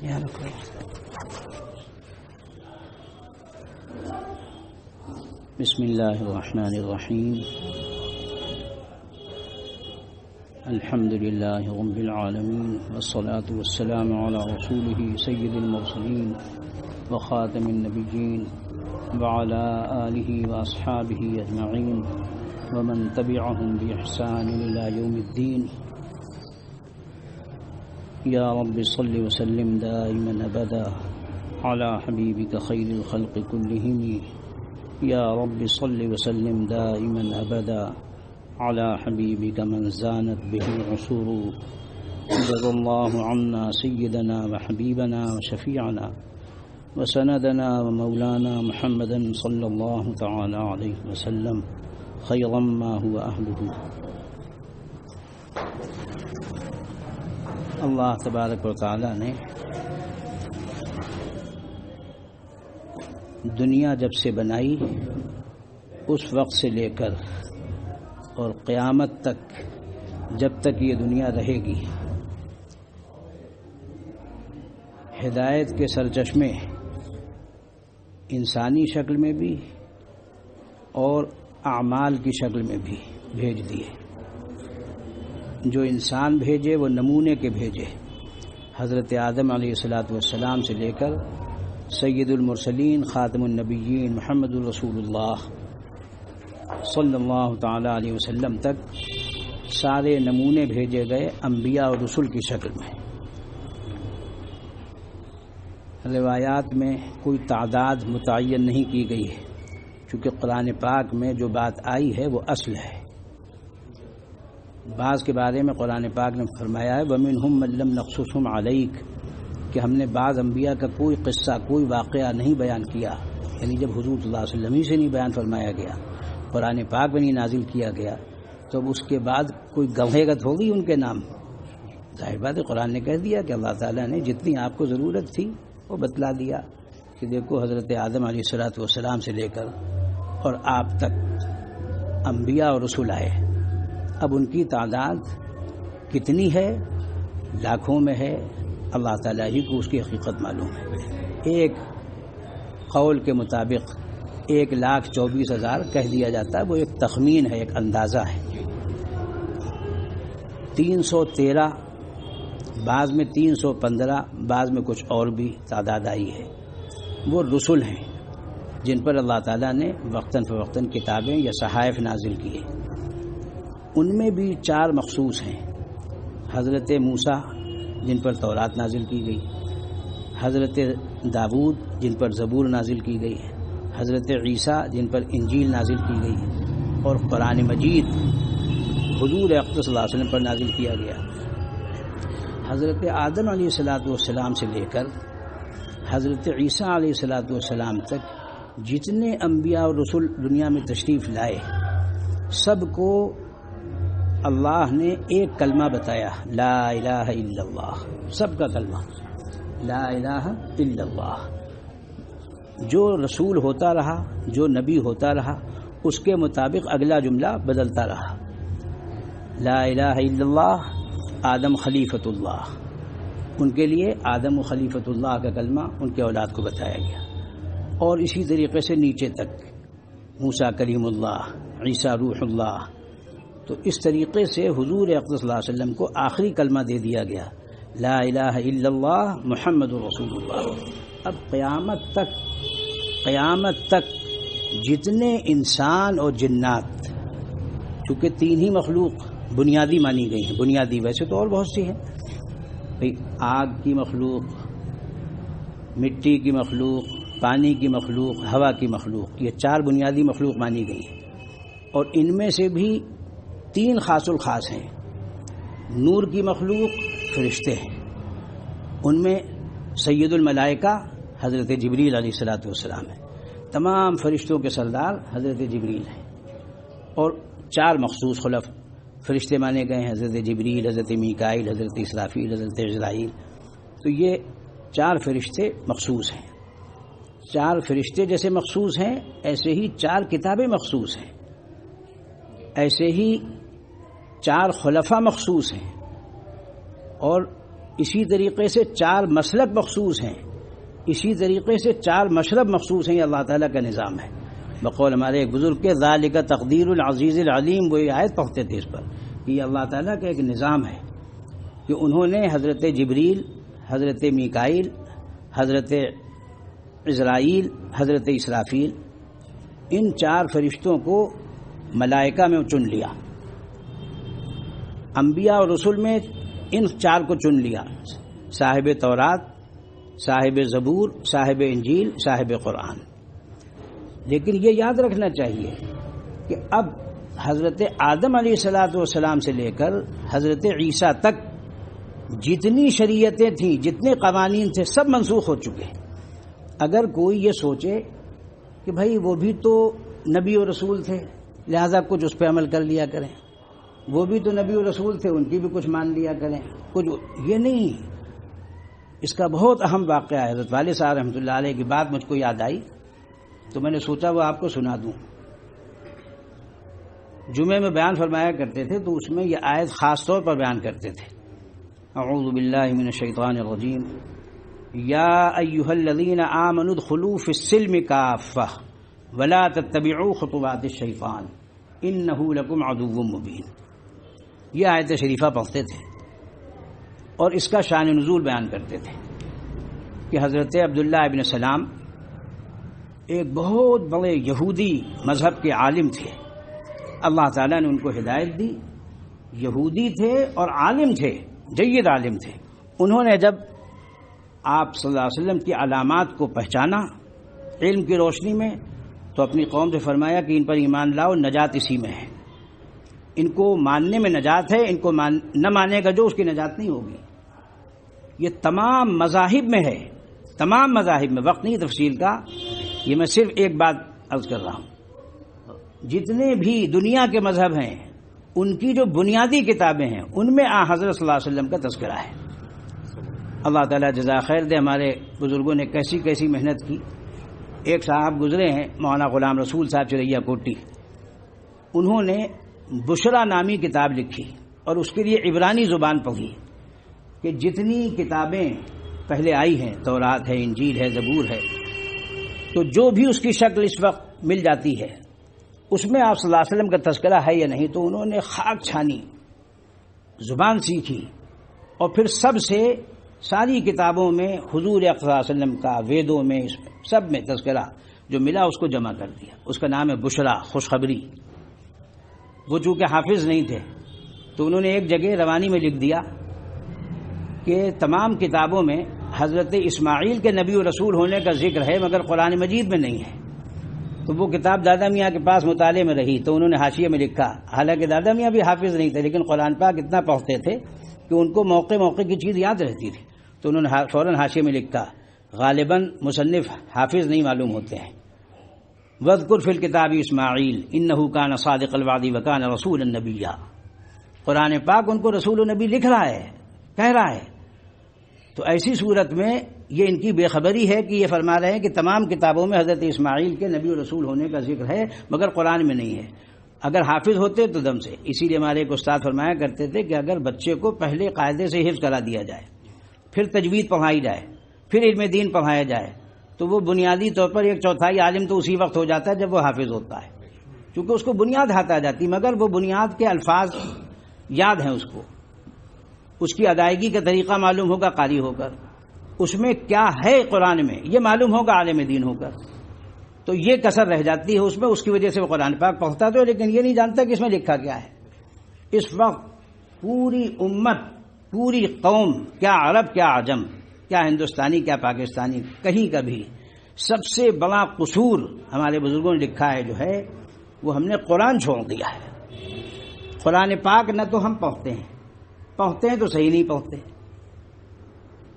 بسم اللہ الرحمن الرحیم الحمد للہ رب العالمین والصلاة والسلام علی رسولہ سید المرسلین وخاتم النبیین وعلى آلہ واصحابہ اجمعین ومن تبعهم بإحسان إلى يوم الدین یا رب صل وسلم دائما ابدا على حبیبک خیر الخلق كلهم یا رب صل وسلم دائما ابدا على حبیبک من زانت به العصور جزا اللہ عنا سیدنا وحبیبنا وشفیعنا وسندنا ومولانا محمدا صلی اللہ تعالی علیہ وسلم خیرا ما هو اہلہ۔ اللہ تبارک و تعالی نے دنیا جب سے بنائی اس وقت سے لے کر اور قیامت تک جب تک یہ دنیا رہے گی ہدایت کے سرچشمے انسانی شکل میں بھی اور اعمال کی شکل میں بھی بھیج دیے۔ جو انسان بھیجے وہ نمونے کے بھیجے، حضرت آدم علیہ السلام سے لے کر سید المرسلین خاتم النبیین محمد الرسول اللہ صلی اللہ تعالی علیہ وسلم تک سارے نمونے بھیجے گئے انبیاء اور رسول کی شکل میں۔ روایات میں کوئی تعداد متعین نہیں کی گئی ہے، چونکہ قرآن پاک میں جو بات آئی ہے وہ اصل ہے۔ بعض کے بارے میں قرآن پاک نے فرمایا ہے وَمِنْهُمْ مَن لَّمْ نَقْصُصْهُمْ عَلَيْكَ کہ ہم نے بعض انبیاء کا کوئی قصہ کوئی واقعہ نہیں بیان کیا، یعنی جب حضور صلی اللہ علیہ وسلم ہی سے نہیں بیان فرمایا گیا، قرآن پاک میں نہیں نازل کیا گیا، تو اب اس کے بعد کوئی گوہیگت ہوگی ان کے نام؟ ظاہر بات ہے قرآن نے کہہ دیا کہ اللہ تعالیٰ نے جتنی آپ کو ضرورت تھی وہ بتلا دیا کہ دیکھو حضرت آدم علیہ السلام سے لے کر اور آپ تک انبیاء اور رسول آئے، اب ان کی تعداد کتنی ہے، لاکھوں میں ہے، اللہ تعالیٰ ہی کو اس کی حقیقت معلوم ہے۔ ایک قول کے مطابق 1,24,000 کہہ دیا جاتا ہے، وہ ایک تخمین ہے، ایک اندازہ ہے۔ 313 بعض میں 315 بعض میں کچھ اور بھی تعداد آئی ہے، وہ رسول ہیں جن پر اللہ تعالیٰ نے وقتاً فوقتاً کتابیں یا صحائف نازل کیے۔ ان میں بھی 4 مخصوص ہیں، حضرت موسیٰ جن پر تورات نازل کی گئی، حضرت داود جن پر زبور نازل کی گئی، حضرت عیسیٰ جن پر انجیل نازل کی گئی، اور قرآن مجید حضور اقدس صلی اللہ علیہ وسلم پر نازل کیا گیا۔ حضرت آدم علیہ السلام سے لے کر حضرت عیسیٰ علیہ السلام تک جتنے انبیاء اور رسول دنیا میں تشریف لائے سب کو اللہ نے ایک کلمہ بتایا، لا الہ الا اللہ، سب کا کلمہ لا الہ الا اللہ۔ جو رسول ہوتا رہا، جو نبی ہوتا رہا، اس کے مطابق اگلا جملہ بدلتا رہا۔ لا الہ الا اللہ، آدم خلیفۃ اللہ، ان کے لیے آدم و خلیفۃ اللہ کا کلمہ ان کے اولاد کو بتایا گیا، اور اسی طریقے سے نیچے تک موسیٰ کلیم اللہ، عیسیٰ روح اللہ۔ تو اس طریقے سے حضور اقدس صلی اللہ علیہ وسلم کو آخری کلمہ دے دیا گیا، لا الہ الا اللہ محمد رسول اللہ۔ اب قیامت تک جتنے انسان اور جنات، چونکہ 3 ہی مخلوق بنیادی مانی گئی ہیں، بنیادی، ویسے تو اور بہت سی ہیں، آگ کی مخلوق، مٹی کی مخلوق، پانی کی مخلوق، ہوا کی مخلوق، یہ 4 بنیادی مخلوق مانی گئی ہیں، اور ان میں سے بھی 3 خاص الخاص ہیں۔ نور کی مخلوق فرشتے ہیں، ان میں سید الملائکہ حضرت جبریل علیہ السلام ہیں، تمام فرشتوں کے سردار حضرت جبریل ہیں، اور 4 مخصوص خلف فرشتے مانے گئے ہیں، حضرت جبریل، حضرت میکائیل، حضرت اسرافیل، حضرت عزرائیل۔ تو یہ 4 فرشتے مخصوص ہیں۔ 4 فرشتے جیسے مخصوص ہیں ایسے ہی 4 کتابیں مخصوص ہیں، ایسے ہی 4 خلفاء مخصوص ہیں، اور اسی طریقے سے 4 مسلک مخصوص ہیں، اسی طریقے سے 4 مشرب مخصوص ہیں. یہ اللہ تعالیٰ کا نظام ہے. بقول ہمارے ایک بزرگ کے ذالک تقدیر العزیز العلیم، وہ یہ آیت پڑھتے تھے اس پر کہ یہ اللہ تعالیٰ کا ایک نظام ہے کہ انہوں نے حضرت جبریل، حضرت میکائیل، حضرت عزرائیل، حضرت اسرافیل، ان 4 فرشتوں کو ملائکہ میں چن لیا. انبیاء اور رسل میں ان 4 کو چن لیا، صاحب تورات، صاحب زبور، صاحب انجیل، صاحب قرآن. لیکن یہ یاد رکھنا چاہیے کہ اب حضرت آدم علیہ الصلاۃ والسلام سے لے کر حضرت عیسیٰ تک جتنی شریعتیں تھیں، جتنے قوانین تھے، سب منسوخ ہو چکے. اگر کوئی یہ سوچے کہ بھائی وہ بھی تو نبی و رسول تھے لہذا کچھ اس پہ عمل کر لیا کریں، وہ بھی تو نبی و رسول تھے ان کی بھی کچھ مان لیا کریں، کچھ، یہ نہیں. اس کا بہت اہم واقعہ ہے. حضرت والد صاحب رحمۃ اللہ علیہ کی بات مجھ کو یاد آئی تو میں نے سوچا وہ آپ کو سنا دوں. جمعے میں بیان فرمایا کرتے تھے تو اس میں یہ آیت خاص طور پر بیان کرتے تھے. اعوذ باللہ من الشیطان الرجیم، یا ایھا الذین آمنوا ادخلوا فی السلم کافہ ولا تتبعوا خطوات الشیطان انہ لکم عدو مبین. یہ آیت شریفہ پڑھتے تھے اور اس کا شان نزول بیان کرتے تھے کہ حضرت عبداللہ ابن سلام ایک بہت بڑے یہودی مذہب کے عالم تھے. اللہ تعالیٰ نے ان کو ہدایت دی. یہودی تھے اور عالم تھے، جید عالم تھے. انہوں نے جب آپ صلی اللہ علیہ وسلم کی علامات کو پہچانا علم کی روشنی میں تو اپنی قوم سے فرمایا کہ ان پر ایمان لاؤ، نجات اسی میں ہے. ان کو ماننے میں نجات ہے، ان کو نہ مانے گا جو اس کی نجات نہیں ہوگی. یہ تمام مذاہب میں ہے، تمام مذاہب میں. وقت نہیں تفصیل کا، یہ میں صرف ایک بات عرض کر رہا ہوں. جتنے بھی دنیا کے مذہب ہیں ان کی جو بنیادی کتابیں ہیں ان میں حضرت صلی اللہ علیہ وسلم کا تذکرہ ہے. اللہ تعالیٰ جزا خیر دے. ہمارے بزرگوں نے کیسی کیسی محنت کی. ایک صاحب گزرے ہیں مولانا غلام رسول صاحب چریا کوٹی، انہوں نے بشرا نامی کتاب لکھی اور اس کے لیے عبرانی زبان پڑھی کہ جتنی کتابیں پہلے آئی ہیں، تورات ہے، انجیل ہے، زبور ہے، تو جو بھی اس کی شکل اس وقت مل جاتی ہے اس میں آپ صلی اللہ علیہ وسلم کا تذکرہ ہے یا نہیں. تو انہوں نے خاک چھانی، زبان سیکھی اور پھر سب سے ساری کتابوں میں حضور اقدس صلی اللہ علیہ وسلم کا، ویدوں میں، اس میں سب میں تذکرہ جو ملا اس کو جمع کر دیا. اس کا نام ہے بشرا، خوشخبری. وہ چونکہ حافظ نہیں تھے تو انہوں نے ایک جگہ روانی میں لکھ دیا کہ تمام کتابوں میں حضرت اسماعیل کے نبی و رسول ہونے کا ذکر ہے مگر قرآن مجید میں نہیں ہے. تو وہ کتاب دادا میاں کے پاس مطالعے میں رہی تو انہوں نے حاشیے میں لکھا، حالانکہ دادا میاں بھی حافظ نہیں تھے لیکن قرآن پاک اتنا پڑھتے تھے کہ ان کو موقع موقع کی چیز یاد رہتی تھی. تو انہوں نے فوراً حاشیے میں لکھا، غالباً مصنف حافظ نہیں معلوم ہوتے ہیں. وَاذْكُرْ فِي الْكِتَابِ اسماعیل إِنَّهُ كَانَ صَادِقَ الْوَعْدِ وَكَانَ رَسُولًا نَبِيًّا. قرآن پاک ان کو رسول و نبی لکھ رہا ہے، کہہ رہا ہے. تو ایسی صورت میں یہ ان کی بے خبری ہے کہ یہ فرما رہے ہیں کہ تمام کتابوں میں حضرت اسماعیل کے نبی و رسول ہونے کا ذکر ہے مگر قرآن میں نہیں ہے. اگر حافظ ہوتے تو دم سے. اسی لیے ہمارے ایک استاد فرمایا کرتے تھے کہ اگر بچے کو پہلے قاعدے سے حفظ کرا دیا جائے، پھر تجوید پڑھائی جائے، پھر علم دین پڑھایا جائے تو وہ بنیادی طور پر 1/4 عالم تو اسی وقت ہو جاتا ہے جب وہ حافظ ہوتا ہے، کیونکہ اس کو بنیاد ہاتھ آ جاتی. مگر وہ بنیاد کے الفاظ یاد ہیں، اس کو اس کی ادائیگی کا طریقہ معلوم ہوگا قاری ہو کر، اس میں کیا ہے قرآن میں یہ معلوم ہوگا عالم دین ہو کر. تو یہ کسر رہ جاتی ہے اس میں، اس کی وجہ سے وہ قرآن پاک پڑھتا تو لیکن یہ نہیں جانتا کہ اس میں لکھا کیا ہے. اس وقت پوری امت، پوری قوم، کیا عرب کیا عجم، کیا ہندوستانی کیا پاکستانی، کہیں کا بھی سب سے بڑا قصور ہمارے بزرگوں نے لکھا ہے جو ہے وہ ہم نے قرآن چھوڑ دیا ہے. قرآن پاک نہ تو ہم پڑھتے ہیں تو صحیح نہیں پڑھتے.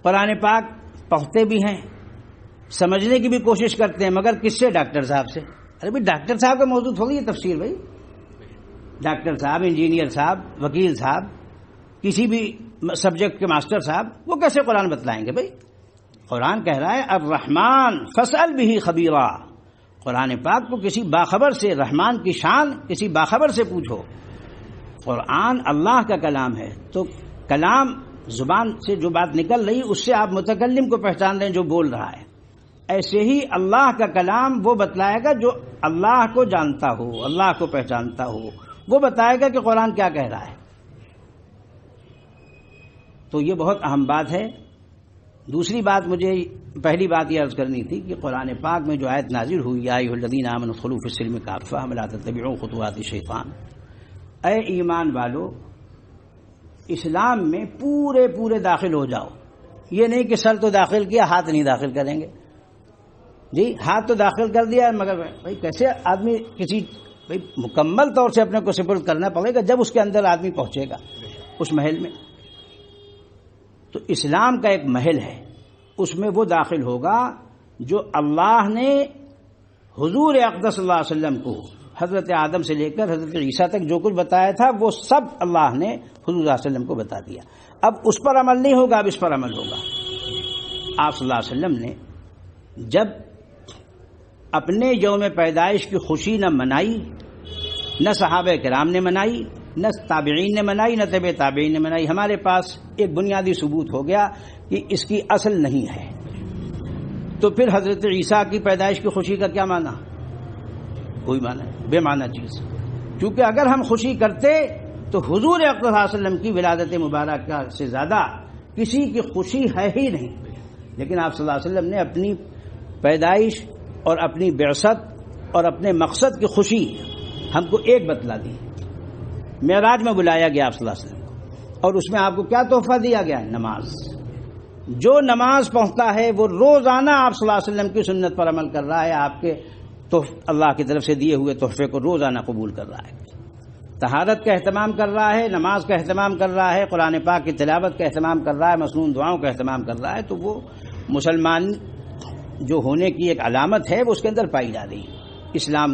قرآن پاک پڑھتے بھی ہیں، سمجھنے کی بھی کوشش کرتے ہیں مگر کس سے؟ ڈاکٹر صاحب سے. ارے بھائی ڈاکٹر صاحب کا موضوع تھوڑی ہے تفسیر. بھائی ڈاکٹر صاحب، انجینئر صاحب، وکیل صاحب، کسی بھی سبجیکٹ کے ماسٹر صاحب وہ کیسے قرآن بتلائیں گے؟ بھائی قرآن کہہ رہا ہے الرحمن فاسأل به خبیرا. قرآن پاک کو کسی باخبر سے، رحمان کی شان کسی باخبر سے پوچھو. قرآن اللہ کا کلام ہے تو کلام زبان سے جو بات نکل رہی اس سے آپ متکلم کو پہچان رہے ہیں جو بول رہا ہے، ایسے ہی اللہ کا کلام وہ بتلائے گا جو اللہ کو جانتا ہو، اللہ کو پہچانتا ہو، وہ بتائے گا کہ قرآن کیا کہہ رہا ہے۔ تو یہ بہت اہم بات ہے۔ دوسری بات مجھے پہلی بات یہ عرض کرنی تھی کہ قرآن پاک میں جو آیت نازل ہوئی یا ایھا الذین آمنوا ادخلوا فی السلم کافۃ ولا تتبعوا خطوات الشیطان، اے ایمان والو اسلام میں پورے داخل ہو جاؤ۔ یہ نہیں کہ سر تو داخل کیا ہاتھ نہیں داخل کریں گے، جی ہاتھ تو داخل کر دیا مگر بھائی کیسے آدمی کسی بھائی مکمل طور سے اپنے کو سپرد کرنا پڑے گا جب اس کے اندر آدمی پہنچے گا اس محل میں۔ تو اسلام کا ایک محل ہے، اس میں وہ داخل ہوگا جو اللہ نے حضور اقدس صلی اللہ علیہ وسلم کو حضرت آدم سے لے کر حضرت عیسیٰ تک جو کچھ بتایا تھا وہ سب اللہ نے حضور صلی اللہ علیہ وسلم کو بتا دیا۔ اب اس پر عمل نہیں ہوگا، اب اس پر عمل ہوگا۔ آپ صلی اللہ علیہ وسلم نے جب اپنے یوم پیدائش کی خوشی نہ منائی، نہ صحابہ کرام نے منائی، نہ تابعین نے منائی، نہ تبع تابعین نے منائی، ہمارے پاس ایک بنیادی ثبوت ہو گیا کہ اس کی اصل نہیں ہے۔ تو پھر حضرت عیسیٰ کی پیدائش کی خوشی کا کیا معنی؟ کوئی معنی نہیں، بے معنی چیز۔ کیونکہ اگر ہم خوشی کرتے تو حضور اقدس صلی اللہ علیہ وسلم کی ولادت مبارکہ سے زیادہ کسی کی خوشی ہے ہی نہیں۔ لیکن آپ صلی اللہ علیہ وسلم نے اپنی پیدائش اور اپنی بعثت اور اپنے مقصد کی خوشی ہم کو ایک بتلا دی۔ معراج میں بلایا گیا آپ صلی اللہ علیہ وسلم کو، اور اس میں آپ کو کیا تحفہ دیا گیا ہے؟ نماز۔ جو نماز پڑھتا ہے وہ روزانہ آپ صلی اللہ علیہ وسلم کی سنت پر عمل کر رہا ہے، آپ کے اللہ کی طرف سے دیے ہوئے تحفے کو روزانہ قبول کر رہا ہے، طہارت کا اہتمام کر رہا ہے، نماز کا اہتمام کر رہا ہے، قرآن پاک کی تلاوت کا اہتمام کر رہا ہے، مسنون دعاؤں کا اہتمام کر رہا ہے۔ تو وہ مسلمان جو ہونے کی ایک علامت ہے وہ اس کے اندر پائی جا رہی ہے، اسلام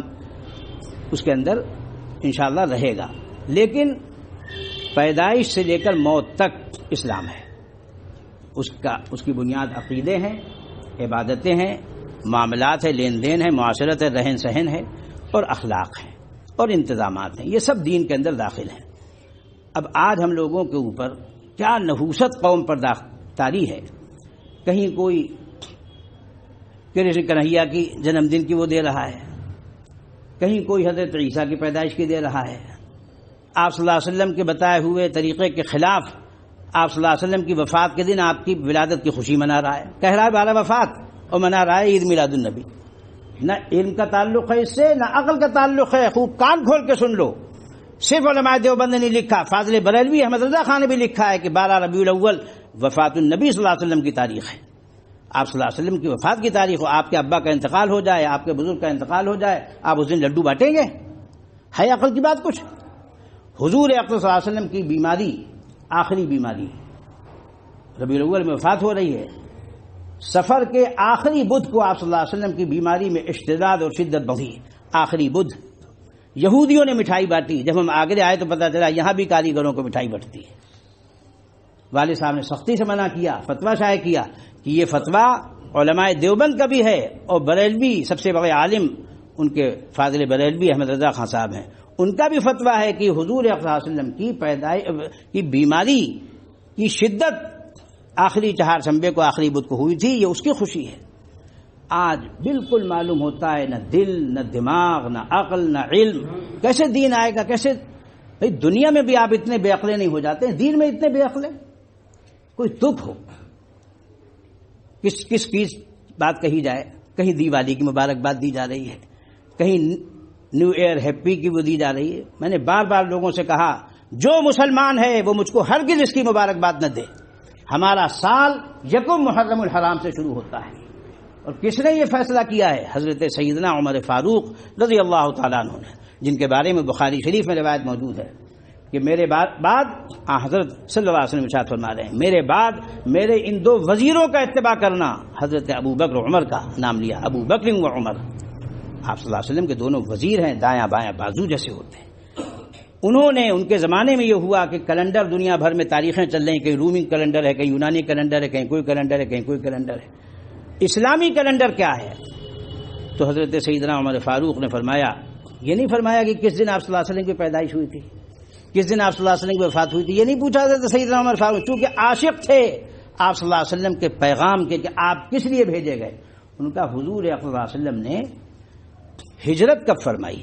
اس کے اندر انشاءاللہ رہے گا۔ لیکن پیدائش سے لے کر موت تک اسلام ہے، اس کی بنیاد عقیدے ہیں، عبادتیں ہیں، معاملات ہے، لین دین ہے، معاشرت ہے، رہن سہن ہے، اور اخلاق ہیں اور انتظامات ہیں، یہ سب دین کے اندر داخل ہیں۔ اب آج ہم لوگوں کے اوپر کیا نحوست قوم پر طاری ہے، کہیں کوئی کرشن کنہیا کی جنم دن کی وہ دے رہا ہے، کہیں کوئی حضرت عیسیٰ کی پیدائش کی دے رہا ہے، آپ صلی اللہ علیہ وسلم کے بتائے ہوئے طریقے کے خلاف آپ صلی اللہ علیہ وسلم کی وفات کے دن آپ کی ولادت کی خوشی منا رہا ہے، کہہ رہا ہے بارہ وفات، اور منا رہا ہے عید میلاد النبی۔ نہ علم کا تعلق ہے اس سے، نہ عقل کا تعلق ہے، خوب کان کھول کے سن لو۔ صرف علماء دیوبند نے نہیں لکھا، فاضل بریلوی احمد رضا خان نے بھی لکھا ہے کہ 12 ربیع الاول وفات النبی صلی اللہ علیہ وسلم کی تاریخ ہے۔ آپ صلی اللہ علیہ وسلم کی وفات کی تاریخ ہو، آپ کے ابا کا انتقال ہو جائے، آپ کے بزرگ کا انتقال ہو جائے، آپ اس دن لڈو بانٹیں گے؟ ہے عقل کی بات کچھ؟ حضور اقدس صلی اللہ علیہ وسلم کی بیماری، آخری بیماری، ربیع الاول میں وفات ہو رہی ہے، سفر کے آخری بدھ کو آپ صلی اللہ علیہ وسلم کی بیماری میں اشتداد اور شدت بڑھی۔ آخری بدھ یہودیوں نے مٹھائی بانٹی، جب ہم آگے آئے تو پتہ چلا یہاں بھی کاریگروں کو مٹھائی بٹتی ہے۔ والد صاحب نے سختی سے منع کیا، فتویٰ شائع کیا کہ یہ فتویٰ علماء دیوبند کا بھی ہے، اور بریلوی سب سے بڑے عالم ان کے فاضل بریلوی احمد رضا خان صاحب ہیں، ان کا بھی فتویٰ ہے کہ حضور صلی اللہ علیہ وسلم کی پیدائش کی بیماری کی شدت آخری چہارشنبے کو، آخری بدھ کو ہوئی تھی، یہ اس کی خوشی ہے۔ آج بالکل معلوم ہوتا ہے نہ دل، نہ دماغ، نہ عقل، نہ علم، کیسے دین آئے گا؟ کیسے بھئی دنیا میں بھی آپ اتنے بے عقلے نہیں ہو جاتے ہیں، دین میں اتنے بے عقلے؟ کوئی تک ہو، کس کی بات کہی جائے؟ کہیں دیوالی کی مبارکباد دی جا رہی ہے، کہیں نیو ایئر ہیپی کی وہ دی جا رہی ہے۔ میں نے بار بار لوگوں سے کہا جو مسلمان ہے وہ مجھ کو ہرگز اس کی مبارکباد نہ دے، ہمارا سال یکم محرم الحرام سے شروع ہوتا ہے، اور کس نے یہ فیصلہ کیا ہے؟ حضرت سیدنا عمر فاروق رضی اللہ تعالیٰ عنہ نے، جن کے بارے میں بخاری شریف میں روایت موجود ہے کہ میرے بعد حضرت صلی اللہ علیہ وسلم ارشاد فرما رہے ہیں، میرے بعد میرے ان دو وزیروں کا اتباع کرنا۔ حضرت ابو بکر و عمر کا نام لیا، ابو بکر و عمر، آپ صلی اللہ علیہ وسلم کے دونوں وزیر ہیں، دایاں بایاں بازو جیسے ہوتے ہیں۔ انہوں نے، ان کے زمانے میں یہ ہوا کہ کیلنڈر دنیا بھر میں تاریخیں چل رہی ہیں، کہیں رومی کیلنڈر ہے، کہیں یونانی کیلنڈر ہے، کہیں کوئی کیلنڈر ہے، کہیں کوئی کیلنڈر ہے۔ اسلامی کیلنڈر کیا ہے؟ تو حضرت سیدنا عمر فاروق نے فرمایا، یہ نہیں فرمایا کہ کس دن آپ صلی اللہ علیہ وسلم کی پیدائش ہوئی تھی، کس دن آپ صلی اللہ علیہ وسلم کی وفات ہوئی تھی، یہ نہیں پوچھا تھا سیدنا عمر فاروق، چونکہ عاشق تھے آپ صلی اللہ علیہ وسلم کے پیغام کے کہ آپ کس لیے بھیجے گئے۔ ان کا حضور اکرم صلی اللہ علیہ وسلم نے ہجرت کب فرمائی؟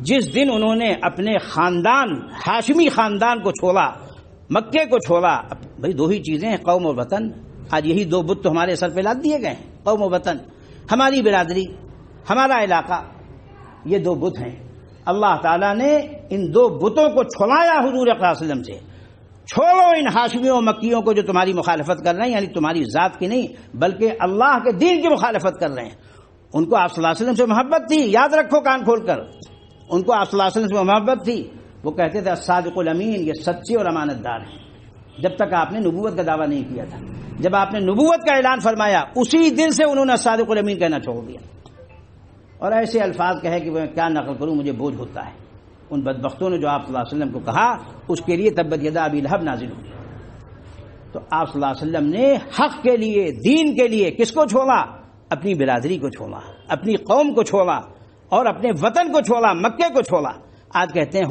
جس دن انہوں نے اپنے خاندان ہاشمی خاندان کو چھوڑا، مکے کو چھوڑا۔ بھئی دو ہی چیزیں ہیں، قوم اور وطن۔ آج یہی دو بت تو ہمارے سر پہ لاد دیے گئے ہیں، قوم و وطن، ہماری برادری، ہمارا علاقہ، یہ دو بت ہیں۔ اللہ تعالیٰ نے ان دو بتوں کو چھڑایا حضور صلی اللہ علیہ وسلم سے۔ چھوڑو ان ہاشمیوں مکیوں کو جو تمہاری مخالفت کر رہے ہیں، یعنی تمہاری ذات کی نہیں بلکہ اللہ کے دین کی مخالفت کر رہے ہیں۔ ان کو آپ صلی اللہ علیہ وسلم سے محبت تھی، یاد رکھو کان کھول کر، ان کو آپ صلی اللہ علیہ وسلم سے محبت تھی۔ وہ کہتے تھے الصادق الامین، یہ سچے اور امانت دار ہیں، جب تک آپ نے نبوت کا دعویٰ نہیں کیا تھا۔ جب آپ نے نبوت کا اعلان فرمایا اسی دن سے انہوں نے الصادق الامین کہنا چھوڑ دیا، اور ایسے الفاظ کہے کہ میں کیا نقل کروں، مجھے بوجھ ہوتا ہے۔ ان بدبختوں نے جو آپ صلی اللہ علیہ وسلم کو کہا، اس کے لیے تبت یدا ابی لہب نازل ہوئی۔ تو آپ صلی اللہ علیہ وسلم نے حق کے لیے، دین کے لیے کس کو چھوڑا؟ اپنی برادری کو چھوڑا، اپنی قوم کو چھوڑا، اور اپنے وطن کو چھوڑا، مکے کو چھوڑا۔ آج کہتے ہیں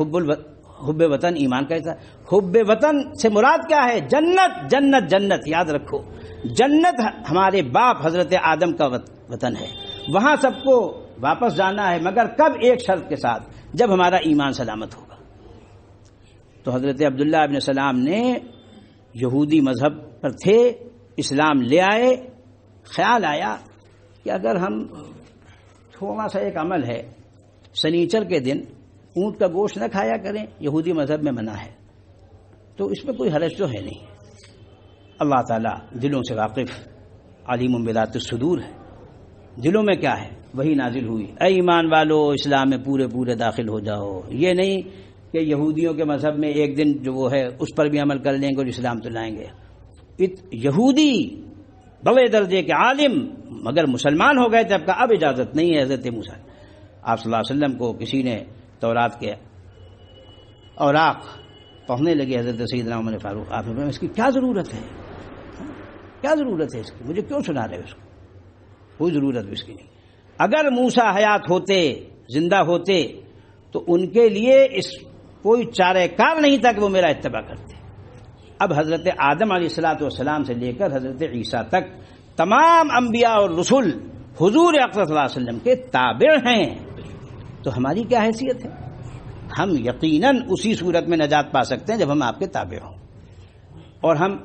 حب وطن ایمان کا حصہ۔ حب وطن سے مراد کیا ہے؟ جنت، جنت، جنت، یاد رکھو، جنت ہمارے باپ حضرت آدم کا وطن ہے، وہاں سب کو واپس جانا ہے، مگر کب؟ ایک شرط کے ساتھ، جب ہمارا ایمان سلامت ہوگا۔ تو حضرت عبداللہ ابن سلام نے یہودی مذہب پر تھے، اسلام لے آئے۔ خیال آیا کہ اگر ہم تھوڑا سا ایک عمل ہے، سنیچر کے دن اونٹ کا گوشت نہ کھایا کریں، یہودی مذہب میں منع ہے، تو اس میں کوئی حرج تو ہے نہیں۔ اللہ تعالیٰ دلوں سے واقف، علیم بذات الصدور ہے، دلوں میں کیا ہے وہی نازل ہوئی۔ اے ایمان والو، اسلام میں پورے داخل ہو جاؤ۔ یہ نہیں کہ یہودیوں کے مذہب میں ایک دن جو وہ ہے اس پر بھی عمل کر لیں گے اور اسلام تو لائیں گے۔ یہودی بڑے درجے کے عالم مگر مسلمان ہو گئے تھے، اب اجازت نہیں ہے۔ حضرت موسیٰ آپ صلی اللہ علیہ وسلم کو کسی نے تورات کے اوراق پڑھنے لگے، حضرت سیدنا عمر فاروق، آپ نے اس کی کیا ضرورت ہے؟ کیا ضرورت ہے اس کی؟ مجھے کیوں سنا رہے اس کو؟ کوئی ضرورت بھی اس کی نہیں۔ اگر موسیٰ حیات ہوتے، زندہ ہوتے، تو ان کے لیے اس کوئی چارہ کار نہیں تھا کہ وہ میرا اتباع کرتے۔ اب حضرت آدم علیہ السلام سے لے کر حضرت عیسیٰ تک تمام انبیاء اور رسول حضور اکرم صلی اللہ علیہ وسلم کے تابع ہیں، تو ہماری کیا حیثیت ہے؟ ہم یقیناً اسی صورت میں نجات پا سکتے ہیں جب ہم آپ کے تابع ہوں، اور ہم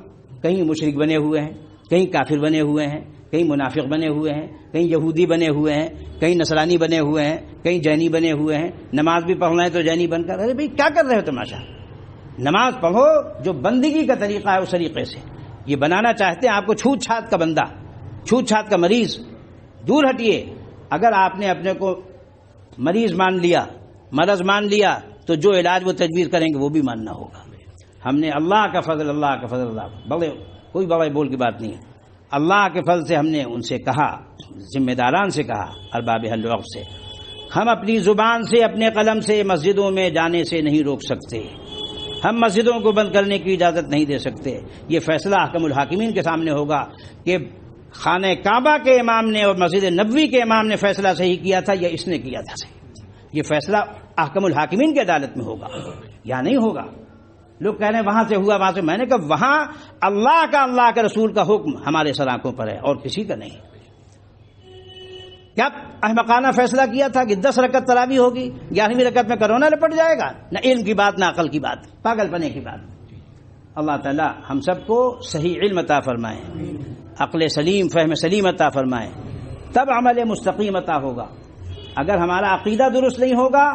کہیں مشرک بنے ہوئے ہیں، کہیں کافر بنے ہوئے ہیں، کہیں منافق بنے ہوئے ہیں، کہیں یہودی بنے ہوئے ہیں، کہیں نصرانی بنے ہوئے ہیں، کہیں جینی بنے ہوئے ہیں۔ نماز بھی پڑھنا ہے تو جینی بن کر، ارے بھائی کیا کر رہے ہو تماشا؟ نماز پڑھو جو بندگی کا طریقہ ہے اس طریقے سے۔ یہ بنانا چاہتے ہیں آپ کو چھوت چھات کا بندہ، چھوت چھات کا مریض، دور ہٹیے۔ اگر آپ نے اپنے کو مریض مان لیا، مرض مان لیا، تو جو علاج وہ تجویز کریں گے وہ بھی ماننا ہوگا۔ ہم نے اللہ کا فضل، بڑے کوئی بڑے بول کی بات نہیں ہے، اللہ کے فضل سے ہم نے ان سے کہا، ذمہ داران سے کہا، ارباب حل وقت سے، ہم اپنی زبان سے، اپنے قلم سے مسجدوں میں جانے سے نہیں روک سکتے، ہم مسجدوں کو بند کرنے کی اجازت نہیں دے سکتے۔ یہ فیصلہ احکم الحاکمین کے سامنے ہوگا کہ خانہ کعبہ کے امام نے اور مسجد نبوی کے امام نے فیصلہ صحیح کیا تھا یا اس نے کیا تھا صحیح۔ یہ فیصلہ احکم الحاکمین کی عدالت میں ہوگا یا نہیں ہوگا۔ لوگ کہہ رہے ہیں وہاں سے ہوا، وہاں سے، میں نے کہا وہاں اللہ کے رسول کا حکم ہمارے سر آنکھوں پر ہے اور کسی کا نہیں۔ کیا احمقانہ فیصلہ کیا تھا کہ 10 رکعت تراویح ہوگی، 11ویں رکعت میں کرونا لپٹ جائے گا؟ نہ علم کی بات، نہ عقل کی بات، پاگل پنے کی بات۔ اللہ تعالی ہم سب کو صحیح علم عطا فرمائے، عقل سلیم، فہم سلیم عطا فرمائے، تب عمل مستقیم عطا ہوگا۔ اگر ہمارا عقیدہ درست نہیں ہوگا،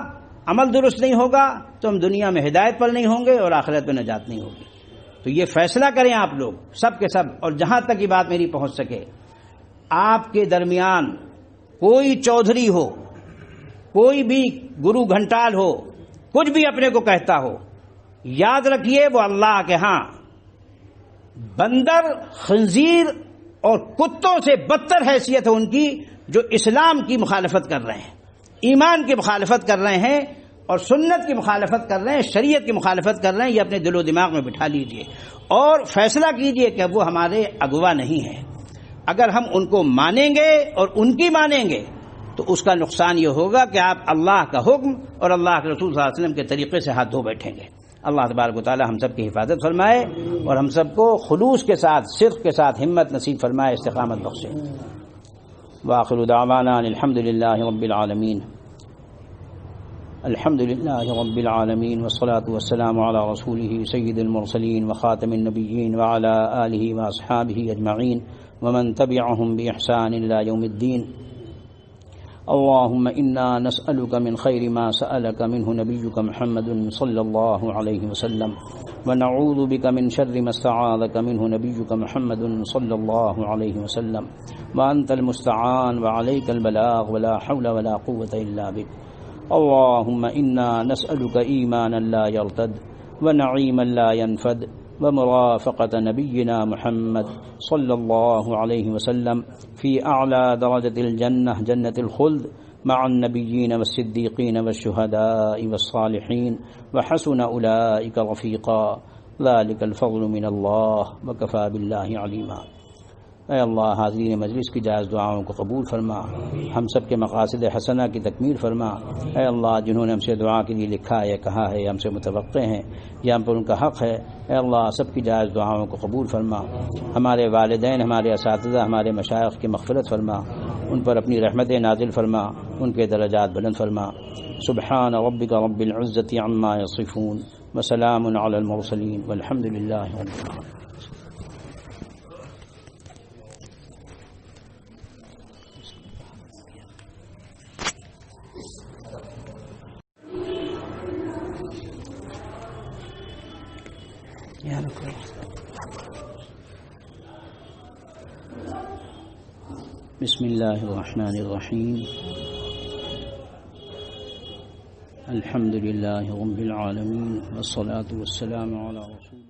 عمل درست نہیں ہوگا، تو ہم دنیا میں ہدایت پر نہیں ہوں گے اور آخرت میں نجات نہیں ہوگی۔ تو یہ فیصلہ کریں آپ لوگ سب کے سب، اور جہاں تک یہ بات میری پہنچ سکے، آپ کے درمیان کوئی چودھری ہو، کوئی بھی گرو گھنٹال ہو، کچھ بھی اپنے کو کہتا ہو، یاد رکھیے وہ اللہ کے ہاں بندر، خنزیر اور کتوں سے بدتر حیثیت ہے ان کی، جو اسلام کی مخالفت کر رہے ہیں، ایمان کی مخالفت کر رہے ہیں اور سنت کی مخالفت کر رہے ہیں، شریعت کی مخالفت کر رہے ہیں۔ یہ اپنے دل و دماغ میں بٹھا لیجئے اور فیصلہ کیجئے کہ وہ ہمارے اغوا نہیں ہیں۔ اگر ہم ان کو مانیں گے اور ان کی مانیں گے تو اس کا نقصان یہ ہوگا کہ آپ اللہ کا حکم اور اللہ کے رسول صلی اللہ علیہ وسلم کے طریقے سے ہاتھ دھو بیٹھیں گے۔ اللہ تبارک و تعالی ہم سب کی حفاظت فرمائے اور ہم سب کو خلوص کے ساتھ، صدق کے ساتھ ہمت نصیب فرمائے، استقامت بخشے۔ وآخر دعوانا الحمد للہ رب العالمین، الحمد للہ رب العالمین، والصلاة والسلام علی رسولہ سید المرسلین وخاتم النبیین وعلی آلہ واصحابہ اجمعین ومن تبعهم بإحسان إلى يوم الدين۔ اللهم إنا نسألك من خير ما سألك منه نبيك محمد صلى الله عليه وسلم، ونعوذ بك من شر ما استعاذك منه نبيك محمد صلى الله عليه وسلم، وأنت المستعان وعليك البلاغ ولا حول ولا قوة إلا بك۔ اللهم إنا نسألك إيمانا لا يرتد، ونعيما لا ينفد، ومرافقة نبينا محمد صلى الله عليه وسلم في أعلى درجة الجنة، جنة الخلد، مع النبيين والصديقين والشهداء والصالحين، وحسن أولئك رفيقا، ذلك الفضل من الله وكفى بالله عليما۔ اے اللہ حاضرین مجلس کی جائز دعاؤں کو قبول فرما، ہم سب کے مقاصد حسنہ کی تکمیل فرما۔ اے اللہ جنہوں نے ہم سے دعا کے لیے لکھا ہے، کہا ہے، ہم سے متوقع ہیں یا ہم پر ان کا حق ہے، اے اللہ سب کی جائز دعاؤں کو قبول فرما۔ ہمارے والدین، ہمارے اساتذہ، ہمارے مشائخ کی مغفرت فرما، ان پر اپنی رحمت نازل فرما، ان کے درجات بلند فرما۔ سبحان ربک رب العزة عما یصفون، وسلام علی المرسلین، والحمد للہ رب العالمین۔ بسم اللہ الرحمن الرحیم، الحمد للہ رب العالمین، والصلاة والسلام علی رسول